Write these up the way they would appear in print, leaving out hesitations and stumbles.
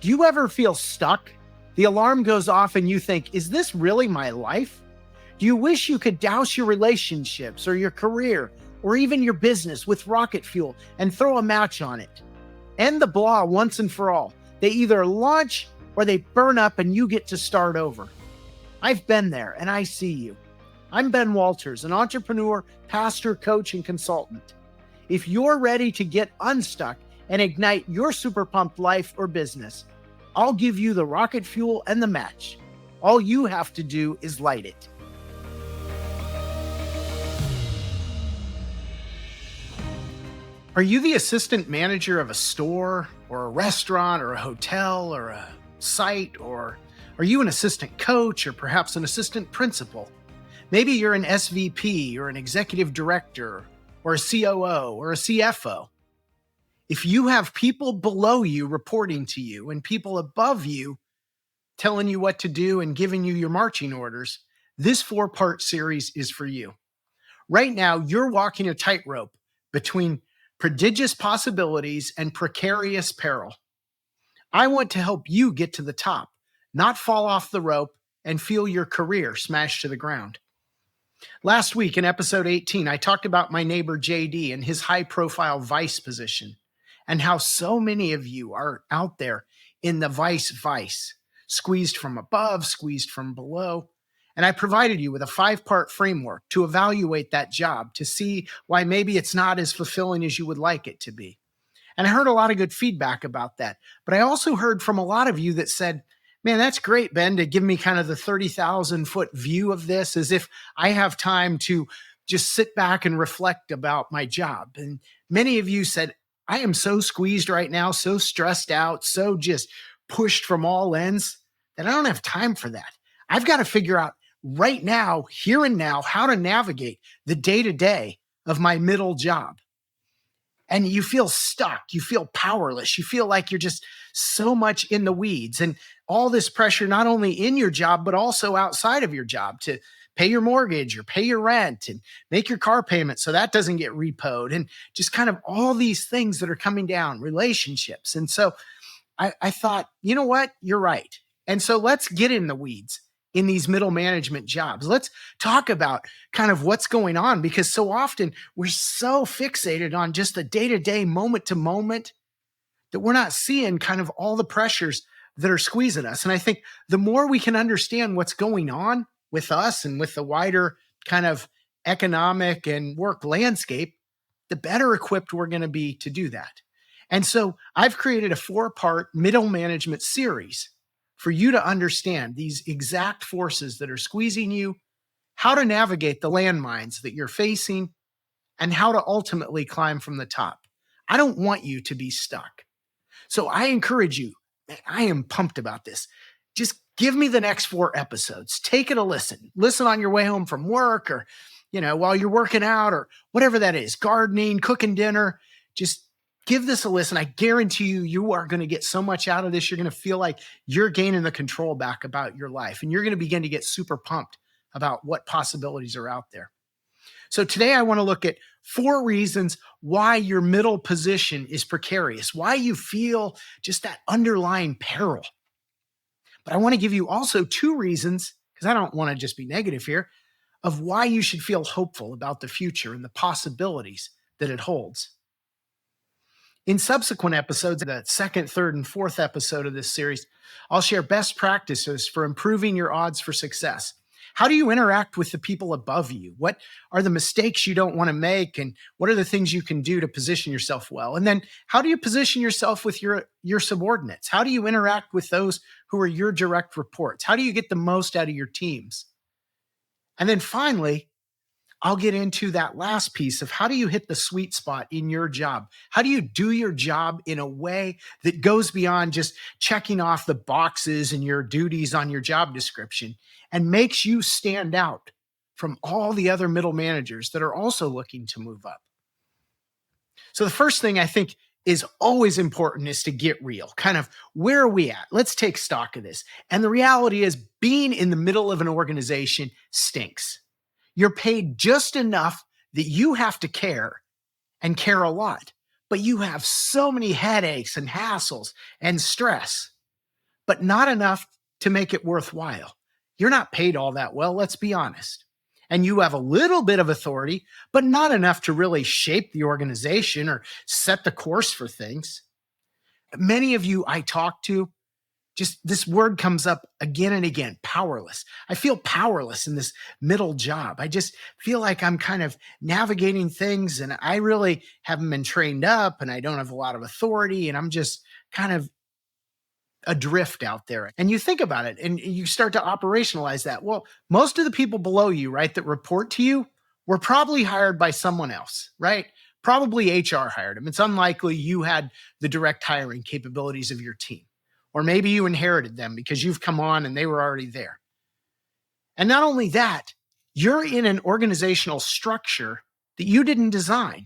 Do you ever feel stuck? The alarm goes off and you think, is this really my life? Do you wish you could douse your relationships or your career or even your business with rocket fuel and throw a match on it? End the blah once and for all. They either launch or they burn up and you get to start over. I've been there and I see you. I'm Ben Walters, an entrepreneur, pastor, coach, and consultant. If you're ready to get unstuck and ignite your super pumped life or business, I'll give you the rocket fuel and the match. All you have to do is light it. Are you the assistant manager of a store or a restaurant or a hotel or a site? Or are you an assistant coach or perhaps an assistant principal? Maybe you're an SVP or an executive director or a COO or a CFO. If you have people below you reporting to you and people above you telling you what to do and giving you your marching orders, this 4-part series is for you. Right now, you're walking a tightrope between prodigious possibilities and precarious peril. I want to help you get to the top, not fall off the rope and feel your career smashed to the ground. Last week in episode 18, I talked about my neighbor JD and his high-profile vice position and how so many of you are out there in the vice, squeezed from above, squeezed from below. And I provided you with a 5-part framework to evaluate that job, to see why maybe it's not as fulfilling as you would like it to be. And I heard a lot of good feedback about that. But I also heard from a lot of you that said, man, that's great, Ben, to give me kind of the 30,000-foot view of this as if I have time to just sit back and reflect about my job. And many of you said, I am so squeezed right now, so stressed out, so just pushed from all ends that I don't have time for that. I've got to figure out right now, here and now, how to navigate the day-to-day of my middle job. And you feel stuck, you feel powerless, you feel like you're just so much in the weeds and all this pressure, not only in your job, but also outside of your job to pay your mortgage or pay your rent and make your car payment so that doesn't get repoed, and just kind of all these things that are coming down, relationships. And so I thought, you know what, you're right. And so let's get in the weeds in these middle management jobs. Let's talk about kind of what's going on, because so often we're so fixated on just the day-to-day, moment-to-moment, that we're not seeing kind of all the pressures that are squeezing us. And I think the more we can understand what's going on with us and with the wider kind of economic and work landscape, the better equipped we're going to be to do that. And so I've created a 4-part middle management series for you to understand these exact forces that are squeezing you, how to navigate the landmines that you're facing, and how to ultimately climb from the top. I don't want you to be stuck. So I encourage you, I am pumped about this. Just give me the next 4 episodes. Take it a listen. Listen on your way home from work, or, while you're working out, or whatever that is, gardening, cooking dinner. Just give this a listen. I guarantee you are going to get so much out of this. You're going to feel like you're gaining the control back about your life, and you're going to begin to get super pumped about what possibilities are out there. So today I want to look at 4 reasons why your middle position is precarious, why you feel just that underlying peril. But I want to give you also 2 reasons, because I don't want to just be negative here, of why you should feel hopeful about the future and the possibilities that it holds. In subsequent episodes, the 2nd, 3rd, and 4th episode of this series, I'll share best practices for improving your odds for success. How do you interact with the people above you? What are the mistakes you don't want to make? And what are the things you can do to position yourself well? And then how do you position yourself with your subordinates? How do you interact with those who are your direct reports? How do you get the most out of your teams? And then finally, I'll get into that last piece of how do you hit the sweet spot in your job? How do you do your job in a way that goes beyond just checking off the boxes and your duties on your job description and makes you stand out from all the other middle managers that are also looking to move up? So the first thing I think is always important is to get real. Kind of, where are we at? Let's take stock of this. And the reality is, being in the middle of an organization stinks. You're paid just enough that you have to care, and care a lot, but you have so many headaches and hassles and stress. but not enough to make it worthwhile. You're not paid all that well, let's be honest. And you have a little bit of authority, but not enough to really shape the organization or set the course for things. Many of you I talk to, just this word comes up again and again, powerless. I feel powerless in this middle job. I just feel like I'm kind of navigating things and I really haven't been trained up and I don't have a lot of authority and I'm just kind of adrift out there. And you think about it and you start to operationalize that. Well, most of the people below you, right, that report to you were probably hired by someone else, right? Probably HR hired them. It's unlikely you had the direct hiring capabilities of your team. Or maybe you inherited them because you've come on and they were already there. And not only that, you're in an organizational structure that you didn't design.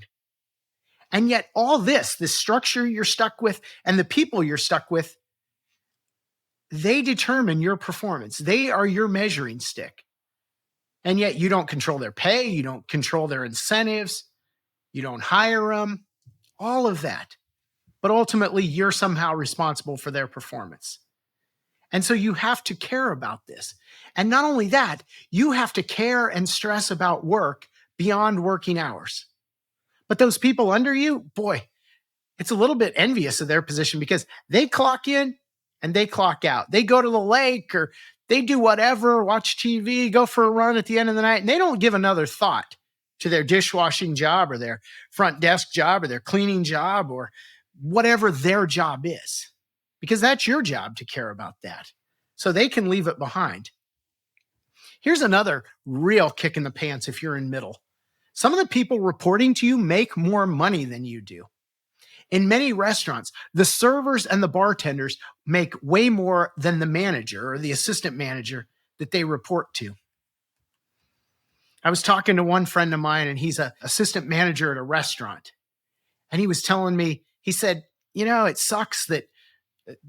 And yet all this structure you're stuck with and the people you're stuck with, they determine your performance. They are your measuring stick. And yet you don't control their pay. You don't control their incentives. You don't hire them, all of that. But ultimately, you're somehow responsible for their performance. And so you have to care about this. And not only that, you have to care and stress about work beyond working hours. But those people under you, boy, it's a little bit envious of their position because they clock in and they clock out. They go to the lake or they do whatever, watch TV, go for a run at the end of the night, and they don't give another thought to their dishwashing job or their front desk job or their cleaning job or whatever their job is, because that's your job to care about that. So they can leave it behind. Here's another real kick in the pants if you're in middle. Some of the people reporting to you make more money than you do. In many restaurants, the servers and the bartenders make way more than the manager or the assistant manager that they report to. I was talking to one friend of mine, and he's an assistant manager at a restaurant. And he was telling me, he said, it sucks that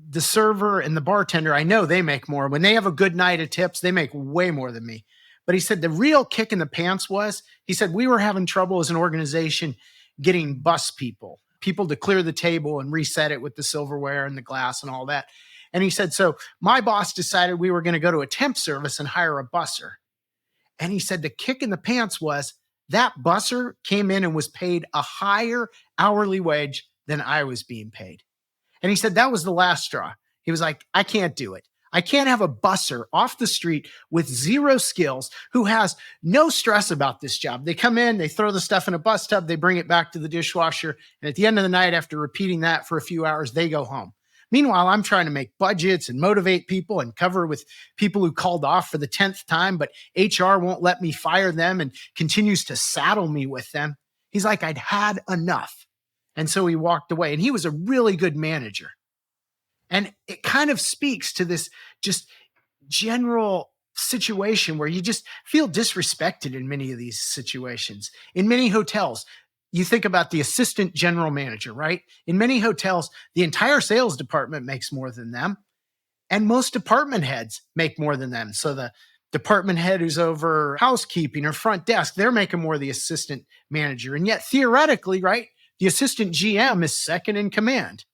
the server and the bartender, I know they make more. When they have a good night of tips, they make way more than me. But he said the real kick in the pants was, he said, we were having trouble as an organization getting bus people to clear the table and reset it with the silverware and the glass and all that. And he said, so my boss decided we were going to go to a temp service and hire a busser. And he said the kick in the pants was that busser came in and was paid a higher hourly wage than I was being paid. And he said that was the last straw. He was like, I can't do it. I can't have a busser off the street with zero skills who has no stress about this job. They come in, they throw the stuff in a bus tub, they bring it back to the dishwasher. And at the end of the night, after repeating that for a few hours, they go home. Meanwhile, I'm trying to make budgets and motivate people and cover with people who called off for the 10th time, but HR won't let me fire them and continues to saddle me with them. He's like, I'd had enough. And so he walked away. And he was a really good manager. And it kind of speaks to this just general situation where you just feel disrespected in many of these situations. In many hotels, you think about the assistant general manager, right? In many hotels, the entire sales department makes more than them. And most department heads make more than them. So the department head who's over housekeeping or front desk, they're making more than the assistant manager. And yet theoretically, right, the assistant GM is second in command.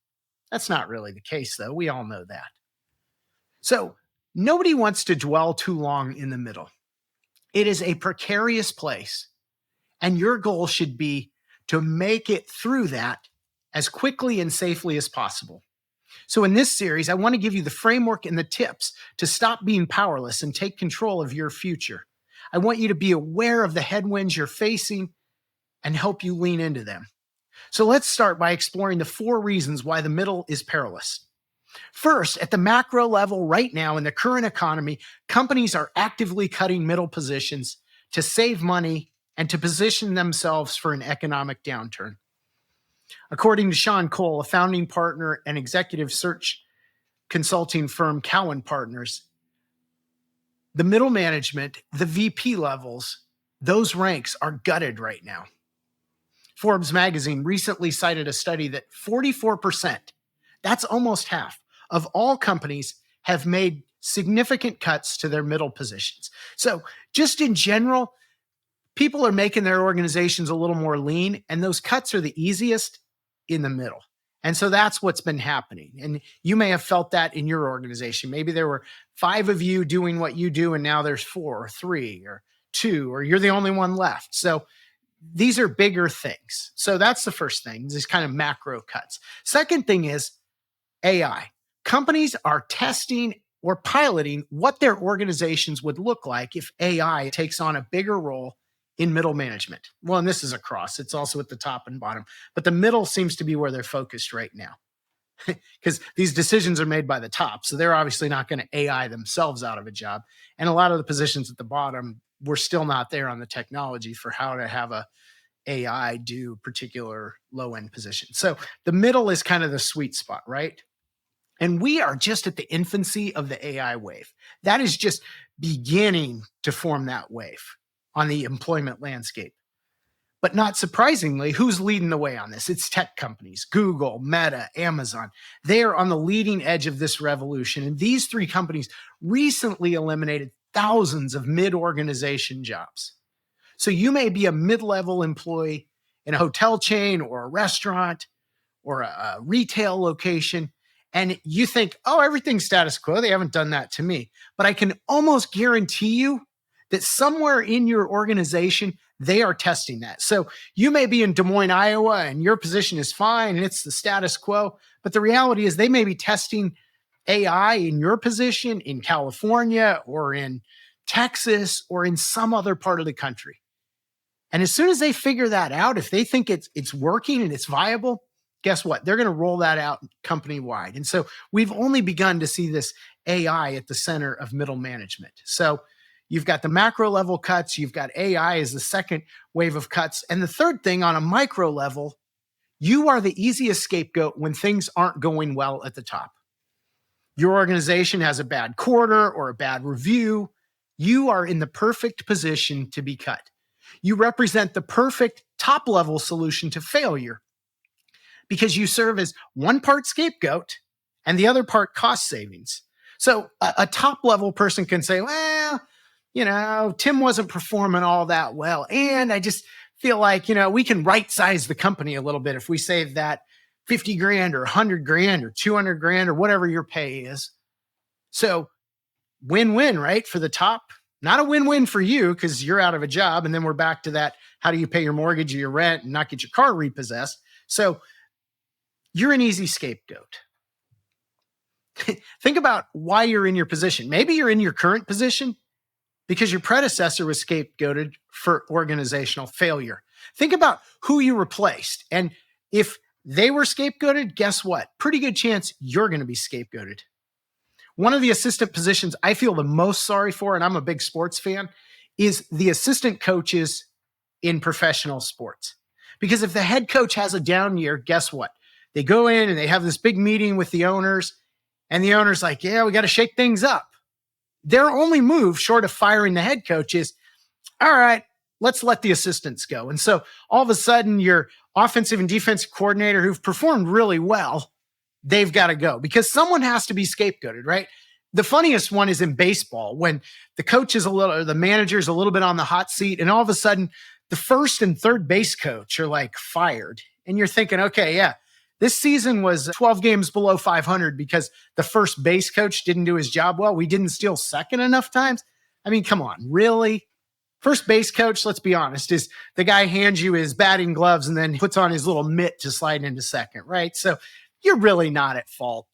That's not really the case, though. We all know that. So nobody wants to dwell too long in the middle. It is a precarious place. And your goal should be to make it through that as quickly and safely as possible. So in this series, I want to give you the framework and the tips to stop being powerless and take control of your future. I want you to be aware of the headwinds you're facing and help you lean into them. So let's start by exploring the 4 reasons why the middle is perilous. First, at the macro level right now in the current economy, companies are actively cutting middle positions to save money and to position themselves for an economic downturn. According to Sean Cole, a founding partner and executive search consulting firm Cowen Partners, the middle management, the VP levels, those ranks are gutted right now. Forbes magazine recently cited a study that 44%, that's almost half, of all companies have made significant cuts to their middle positions. So just in general, people are making their organizations a little more lean, and those cuts are the easiest in the middle. And so that's what's been happening. And you may have felt that in your organization. Maybe there were 5 of you doing what you do, and now there's 4 or 3 or 2, or you're the only one left. So these are bigger things. So that's the first thing, these kind of macro cuts. Second thing is AI. Companies are testing or piloting what their organizations would look like if AI takes on a bigger role in middle management. Well, and this is across, it's also at the top and bottom, but the middle seems to be where they're focused right now because these decisions are made by the top. So they're obviously not going to AI themselves out of a job. And a lot of the positions at the bottom, we're still not there on the technology for how to have a AI do particular low end positions. So the middle is kind of the sweet spot, right? And we are just at the infancy of the AI wave. That is just beginning to form that wave on the employment landscape. But not surprisingly, who's leading the way on this? It's tech companies, Google, Meta, Amazon. They are on the leading edge of this revolution. And these 3 companies recently eliminated thousands of mid-organization jobs. So you may be a mid-level employee in a hotel chain or a restaurant or a retail location, and you think, oh, everything's status quo. They haven't done that to me. But I can almost guarantee you that somewhere in your organization, they are testing that. So you may be in Des Moines, Iowa, and your position is fine, and it's the status quo. But the reality is they may be testing AI in your position in California or in Texas or in some other part of the country. And as soon as they figure that out, if they think it's working and it's viable, guess what? They're going to roll that out company-wide. And so we've only begun to see this AI at the center of middle management. So you've got the macro level cuts, you've got AI as the second wave of cuts. And the third thing on a micro level, you are the easiest scapegoat when things aren't going well at the top. Your organization has a bad quarter or a bad review. You are in the perfect position to be cut. You represent the perfect top level solution to failure because you serve as one part scapegoat and the other part cost savings. So a top level person can say, well, Tim wasn't performing all that well. And I just feel like, we can right size the company a little bit if we save that 50 grand or 100 grand or 200 grand or whatever your pay is. So win-win, right? For the top, not a win-win for you because you're out of a job. And then we're back to that. How do you pay your mortgage or your rent and not get your car repossessed? So you're an easy scapegoat. Think about why you're in your position. Maybe you're in your current position because your predecessor was scapegoated for organizational failure. Think about who you replaced. And if they were scapegoated, guess what? Pretty good chance you're going to be scapegoated. One of the assistant positions I feel the most sorry for, and I'm a big sports fan, is the assistant coaches in professional sports. Because if the head coach has a down year, guess what? They go in and they have this big meeting with the owners, and the owner's like, yeah, we got to shake things up. Their only move short of firing the head coach is, all right, let's let the assistants go. And so all of a sudden, your offensive and defensive coordinator who've performed really well, they've got to go because someone has to be scapegoated, right? The funniest one is in baseball when the coach is the manager is a little bit on the hot seat, and all of a sudden, the first and third base coach are like fired. And you're thinking, okay, yeah, this season was 12 games below 500 because the first base coach didn't do his job well. We didn't steal second enough times. I mean, come on, really? First base coach, let's be honest, is the guy hands you his batting gloves and then puts on his little mitt to slide into second, right? So you're really not at fault.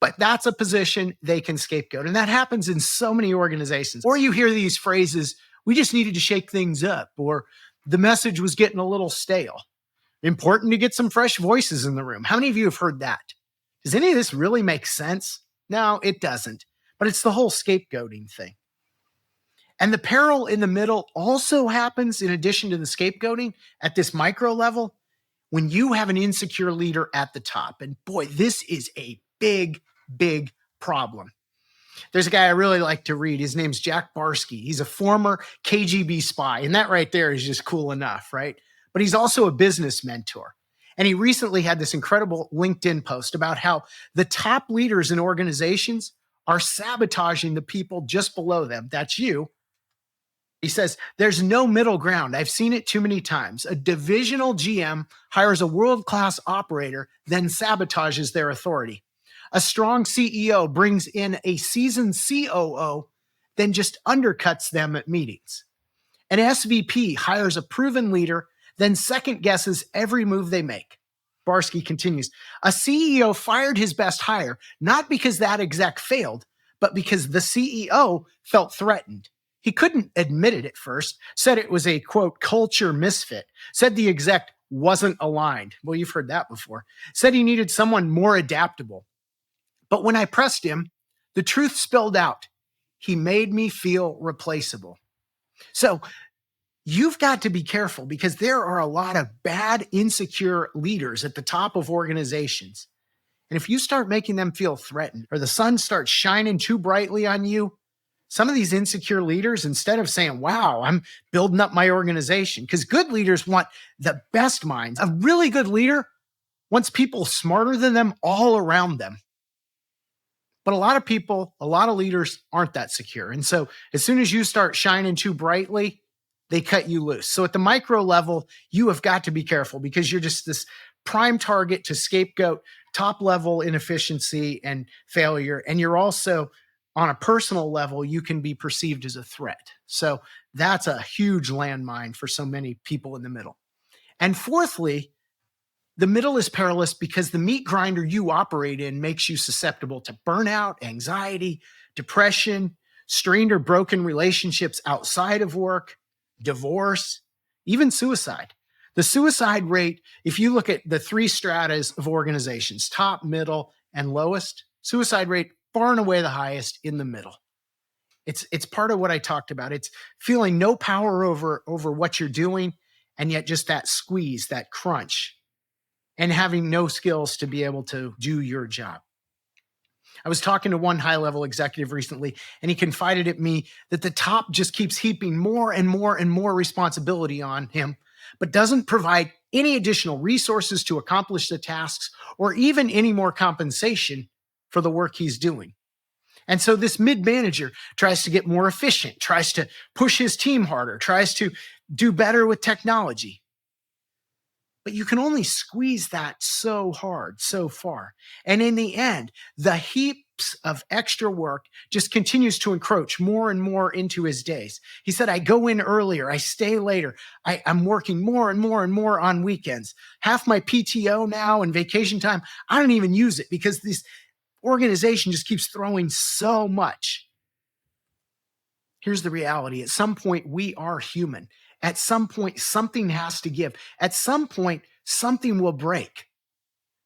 But that's a position they can scapegoat. And that happens in so many organizations. Or you hear these phrases, we just needed to shake things up, or the message was getting a little stale. Important to get some fresh voices in the room. How many of you have heard that? Does any of this really make sense? No, it doesn't. But it's the whole scapegoating thing. And the peril in the middle also happens in addition to the scapegoating at this micro level when you have an insecure leader at the top. And boy, this is a big, big problem. There's a guy I really like to read. His name's Jack Barsky. He's a former KGB spy. And that right there is just cool enough, right? But he's also a business mentor. And he recently had this incredible LinkedIn post about how the top leaders in organizations are sabotaging the people just below them. That's you. He says, there's no middle ground. I've seen it too many times. A divisional GM hires a world class operator, then sabotages their authority. A strong CEO brings in a seasoned COO, then just undercuts them at meetings. An SVP hires a proven leader, then second guesses every move they make. Barsky continues, a CEO fired his best hire, not because that exec failed, but because the CEO felt threatened. He couldn't admit it at first, said it was a, quote, culture misfit, said the exec wasn't aligned. Well, you've heard that before. Said he needed someone more adaptable. But when I pressed him, the truth spilled out. He made me feel replaceable. So you've got to be careful because there are a lot of bad, insecure leaders at the top of organizations. And if you start making them feel threatened or the sun starts shining too brightly on you, some of these insecure leaders, instead of saying, wow, I'm building up my organization, because good leaders want the best minds. A really good leader wants people smarter than them all around them. But a lot of people, a lot of leaders aren't that secure. And so as soon as you start shining too brightly, they cut you loose. So at the micro level, you have got to be careful because you're just this prime target to scapegoat top level inefficiency and failure. And you're also on a personal level, you can be perceived as a threat. So that's a huge landmine for so many people in the middle. And fourthly, the middle is perilous because the meat grinder you operate in makes you susceptible to burnout, anxiety, depression, strained or broken relationships outside of work, divorce, even suicide. The suicide rate, if you look at the three stratas of organizations, top, middle, and lowest, suicide rate far and away the highest in the middle. It's part of what I talked about. It's feeling no power over what you're doing, and yet just that squeeze, that crunch, and having no skills to be able to do your job. I was talking to one high-level executive recently, and he confided at me that the top just keeps heaping more and more and more responsibility on him, but doesn't provide any additional resources to accomplish the tasks or even any more compensation for the work he's doing. And so this mid-manager tries to get more efficient, tries to push his team harder, tries to do better with technology. But you can only squeeze that so hard, so far. And in the end, the heaps of extra work just continues to encroach more and more into his days. He said, I go in earlier, I stay later. I'm working more and more and more on weekends. Half my PTO now and vacation time, I don't even use it because this organization just keeps throwing so much. Here's the reality. At some point, we are human. At some point, something has to give. At some point, something will break.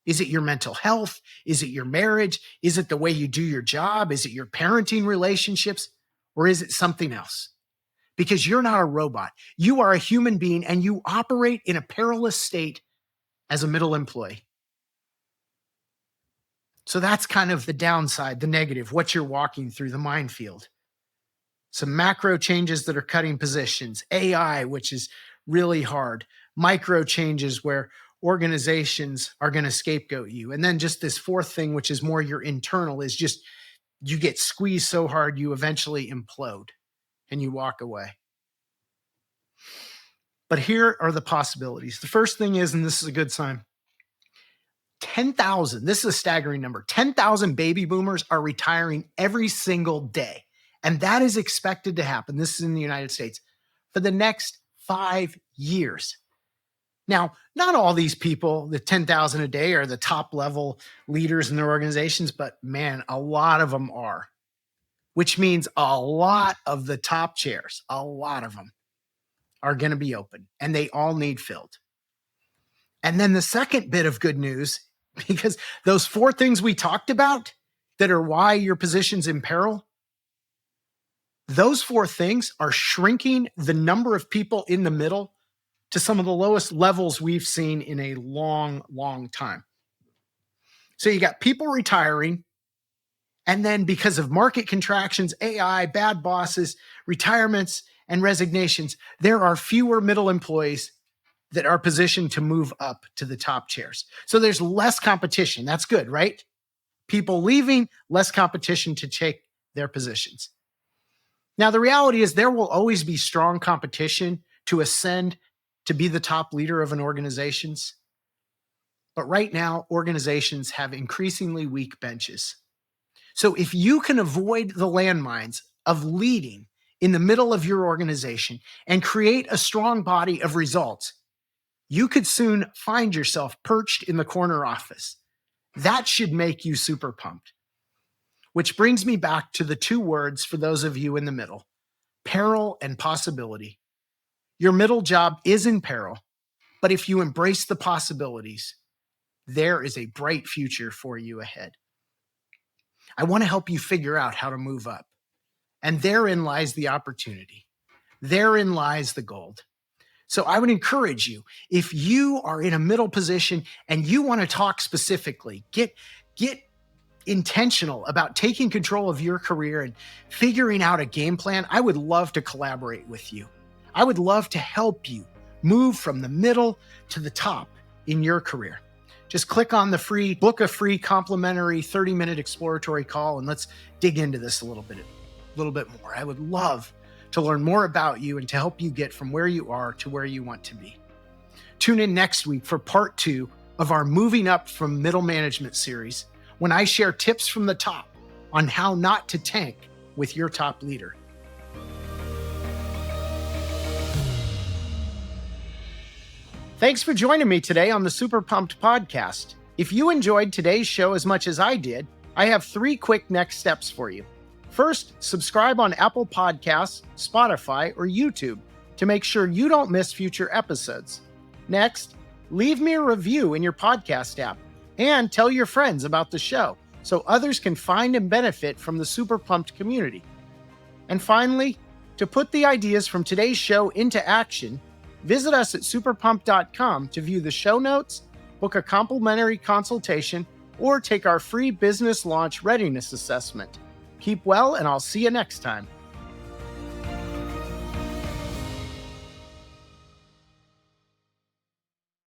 Is it your mental health? Is it your marriage? Is it the way you do your job? Is it your parenting relationships? Or is it something else? Because you're not a robot. You are a human being and you operate in a perilous state as a middle employee. So that's kind of the downside, the negative, what you're walking through, the minefield. Some macro changes that are cutting positions, AI, which is really hard, micro changes where organizations are going to scapegoat you. And then just this fourth thing, which is more your internal, is just you get squeezed so hard you eventually implode and you walk away. But here are the possibilities. The first thing is, and this is a good sign, 10,000, this is a staggering number, 10,000 baby boomers are retiring every single day. And that is expected to happen. This is in the United States for the next 5 years. Now, not all these people, the 10,000 a day, are the top level leaders in their organizations, but man, a lot of them are, which means a lot of the top chairs, a lot of them are going to be open and they all need filled. And then the second bit of good news, because those four things we talked about that are why your position's in peril, those four things are shrinking the number of people in the middle to some of the lowest levels we've seen in a long, long time. So you got people retiring, and then because of market contractions, AI, bad bosses, retirements, and resignations, there are fewer middle employees that are positioned to move up to the top chairs. So there's less competition. That's good, right? People leaving, less competition to take their positions. Now, the reality is there will always be strong competition to ascend to be the top leader of an organization's. But right now, organizations have increasingly weak benches. So if you can avoid the landmines of leading in the middle of your organization and create a strong body of results, you could soon find yourself perched in the corner office. That should make you super pumped. Which brings me back to the two words for those of you in the middle: peril and possibility. Your middle job is in peril, but if you embrace the possibilities, there is a bright future for you ahead. I want to help you figure out how to move up. And therein lies the opportunity. Therein lies the gold. So I would encourage you, if you are in a middle position and you want to talk specifically, get intentional about taking control of your career and figuring out a game plan. I would love to collaborate with you. I would love to help you move from the middle to the top in your career. Just book a free complimentary 30-minute exploratory call, and let's dig into this a little bit more. I would love to learn more about you and to help you get from where you are to where you want to be. Tune in next week for part 2 of our Moving Up from Middle Management series, when I share tips from the top on how not to tank with your top leader. Thanks for joining me today on the Super Pumped podcast. If you enjoyed today's show as much as I did, I have 3 quick next steps for you. First, subscribe on Apple Podcasts, Spotify, or YouTube to make sure you don't miss future episodes. Next, leave me a review in your podcast app and tell your friends about the show so others can find and benefit from the Super Pumped community. And finally, to put the ideas from today's show into action, visit us at superpumped.com to view the show notes, book a complimentary consultation, or take our free business launch readiness assessment. Keep well, and I'll see you next time.